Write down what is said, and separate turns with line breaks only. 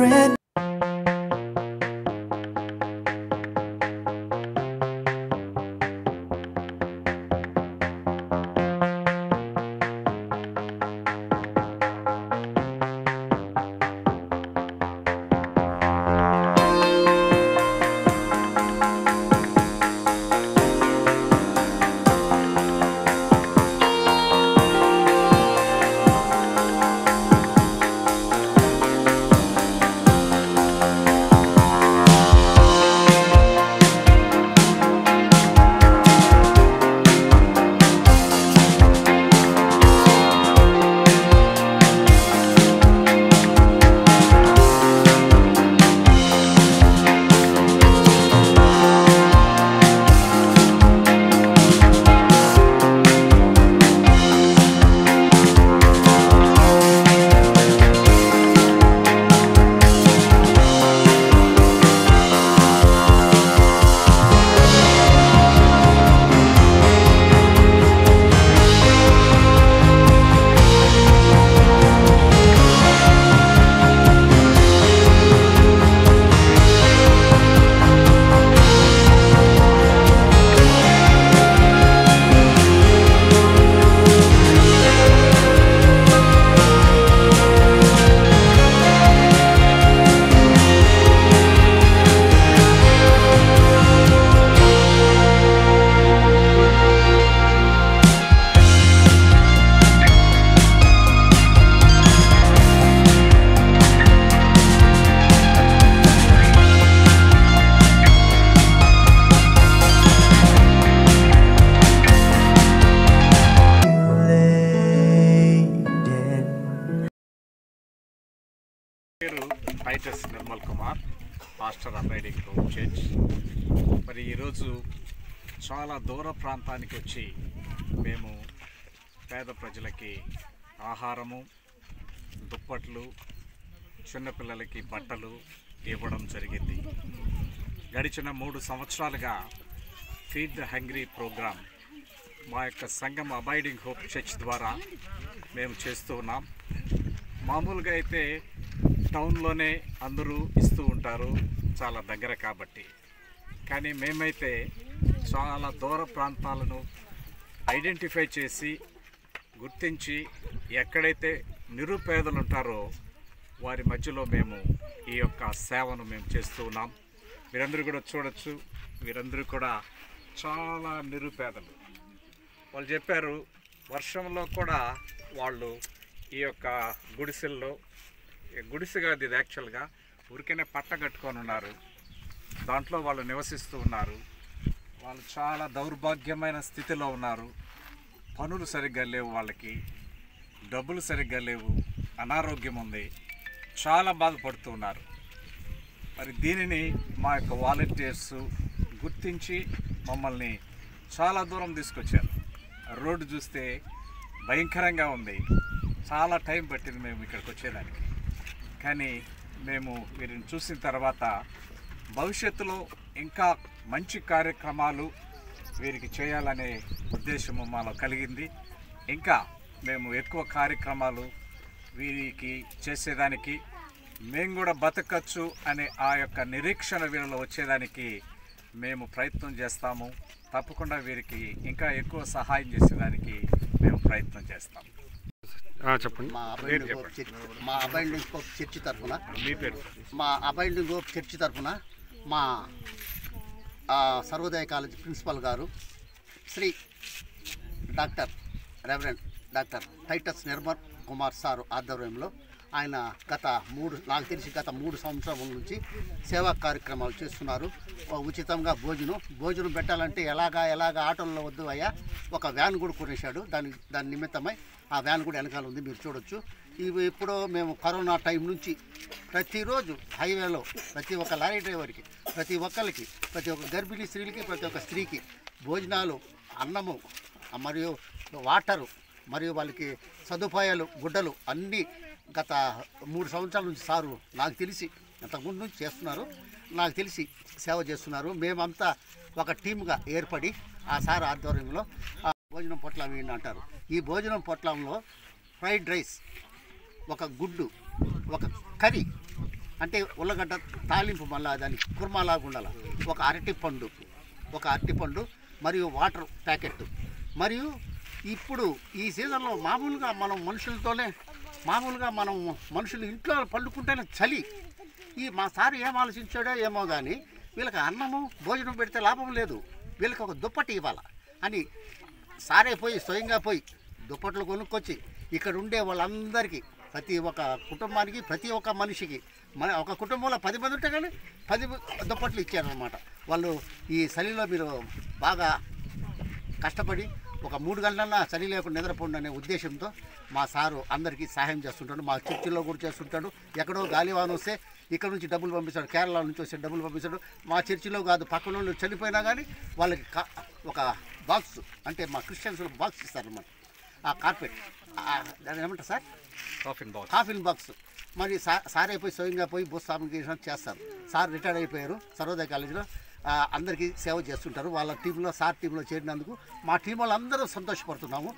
friend.
Titus Nirmal Kumar, pastor abiding hope church. మరి ఈరోజు చాలా దూర ప్రాంతానికి వచ్చి మేము పేద ప్రజలకి ఆహారము, దుప్పట్లు, చిన్నపిల్లలకి బట్టలు ఇవ్వడం జరిగింది. గడిచిన 3 సంవత్సరాలుగా ఫీడ్ ద హంగ్రీ ప్రోగ్రాం మా యొక్క సంఘం అబైడింగ్ హోప్ చర్చ్ ద్వారా మేము చేస్తూ ఉన్నాం. మామూలుగా అయితే టౌన్లోనే అందరూ ఇస్తూ ఉంటారు, చాలా దగ్గర కాబట్టి. కానీ మేమైతే చాలా దూర ప్రాంతాలను ఐడెంటిఫై చేసి గుర్తించి ఎక్కడైతే నిరుపేదలు ఉంటారో వారి మధ్యలో మేము ఈ యొక్క సేవను మేము చేస్తూ ఉన్నాం. మీరందరూ కూడా చూడొచ్చు, వీరందరూ కూడా చాలా నిరుపేదలు. వాళ్ళు చెప్పారు వర్షంలో కూడా వాళ్ళు ఈ యొక్క గుడిసెల్లో, గుడిసె కాదు ఇది యాక్చువల్గా, ఊరికనే పట్ట కట్టుకొని ఉన్నారు, దాంట్లో వాళ్ళు నివసిస్తూ ఉన్నారు. వాళ్ళు చాలా దౌర్భాగ్యమైన స్థితిలో ఉన్నారు. పనులు సరిగ్గా లేవు, వాళ్ళకి డబ్బులు సరిగ్గా లేవు, అనారోగ్యం ఉంది, చాలా బాధపడుతూ ఉన్నారు. మరి దీనిని మా యొక్క వాలంటీర్స్ గుర్తించి మమ్మల్ని చాలా దూరం తీసుకొచ్చారు. రోడ్డు చూస్తే భయంకరంగా ఉంది, చాలా టైం పట్టింది మేము ఇక్కడికి వచ్చేదానికి. కానీ మేము వీరిని చూసిన తర్వాత భవిష్యత్తులో ఇంకా మంచి కార్యక్రమాలు వీరికి చేయాలనే ఉద్దేశము మాలో కలిగింది. ఇంకా మేము ఎక్కువ కార్యక్రమాలు వీరికి చేసేదానికి, మేము కూడా బతకచ్చు అనే ఆ యొక్క నిరీక్షణ వీరిలో వచ్చేదానికి మేము ప్రయత్నం చేస్తాము. తప్పకుండా వీరికి ఇంకా ఎక్కువ సహాయం చేసేదానికి మేము ప్రయత్నం చేస్తాము. చెప్పండి.
మా అబైడింగ్ హోప్ చర్చి తరఫున,
మీ పేరు?
మా అబైడింగ్ హోప్ చర్చి తరఫున మా సర్వోదయ కాలేజ్ ప్రిన్సిపల్ గారు Shri reverend doctor Titus Nirmal Kumar sir ఆధ్వర్యంలో ఆయన నాకు తెలిసి గత 3 సంవత్సరాల నుంచి సేవా కార్యక్రమాలు చేస్తున్నారు. ఉచితంగా భోజనం పెట్టాలంటే ఎలాగా ఆటోల్లో వద్దు అయ్యా, ఒక వ్యాన్ కూడా కొనేశాడు. దాని నిమిత్తమై ఆ వ్యాన్ కూడా వెనకాల ఉంది, మీరు చూడొచ్చు. ఇవి ఇప్పుడు మేము కరోనా టైం నుంచి ప్రతిరోజు హైవేలో ప్రతి ఒక్క లారీ డ్రైవర్కి, ప్రతి ఒక్కరికి, ప్రతి ఒక్క గర్భిణీ స్త్రీలకి, ప్రతి ఒక్క స్త్రీకి భోజనాలు, అన్నము మరియు వాటరు మరియు వాళ్ళకి సదుపాయాలు, గుడ్డలు అన్నీ గత 3 సంవత్సరాల నుంచి సారు నాకు తెలిసి అంతకుముందు నుంచి చేస్తున్నారు, నాకు తెలిసి సేవ చేస్తున్నారు. మేమంతా ఒక టీమ్గా ఏర్పడి ఆ సార్ ఆధ్వర్యంలో భోజనం పొట్లం ఏంటి అంటారు. ఈ భోజనం పొట్లంలో ఫ్రైడ్ రైస్, ఒక గుడ్డు, ఒక కర్రీ, అంటే ఉల్లగడ్డ తాలింపు మళ్ళీ దాని కుర్మాలాగా ఉండాలి. ఒక అరటిపండు మరియు వాటర్ ప్యాకెట్. మరియు ఇప్పుడు ఈ సీజన్లో మామూలుగా మనం మనుషులు ఇంట్లో పండుకుంటేనే చలి. మా సార్ ఏం ఆలోచించాడో ఏమో కానీ వీళ్ళకి అన్నము భోజనం పెడితే లాభం లేదు, వీళ్ళకి ఒక దుప్పటి ఇవ్వాలి అని సారే స్వయంగా పోయి దుప్పట్లు కొనుక్కొచ్చి ఇక్కడ ఉండే వాళ్ళందరికీ, ప్రతి ఒక్క కుటుంబానికి, ప్రతి ఒక్క మనిషికి, ఒక కుటుంబంలో 10 మంది ఉంటే కానీ 10 దుప్పట్లు ఇచ్చారనమాట. వాళ్ళు ఈ చలిలో మీరు బాగా కష్టపడి ఒక 3 గంటలన్నా చలి లేకుండా నిద్రపోండి అనే ఉద్దేశంతో మా సారు అందరికీ సహాయం చేస్తుంటాడు. మా చర్చిలో కూడా చేస్తుంటాడు. ఎక్కడో గాలివాన వస్తే ఇక్కడ నుంచి డబ్బులు పంపిస్తాడు, కేరళ నుంచి వస్తే డబ్బులు పంపిస్తాడు. మా చర్చిలో కాదు, పక్కన వాళ్ళు చనిపోయినా కానీ వాళ్ళకి ఒక బాక్స్, అంటే మా క్రిస్టియన్స్ బాక్స్ ఇస్తారన్నమాట. ఆ కార్పెట్, దాన్ని ఏమంటారు సార్, కాఫిన్ బాక్స్. మరి సార్ అయిపోయి స్వయంగా పోయి భూస్వామికి చేస్తారు. సార్ రిటైర్డ్ అయిపోయారు, సర్వోదయ కాలేజీలో అందరికీ సేవ చేస్తుంటారు. వాళ్ళ టీంలో, సార్ టీంలో చేరినందుకు మా టీం వాళ్ళందరూ సంతోషపడుతున్నాము.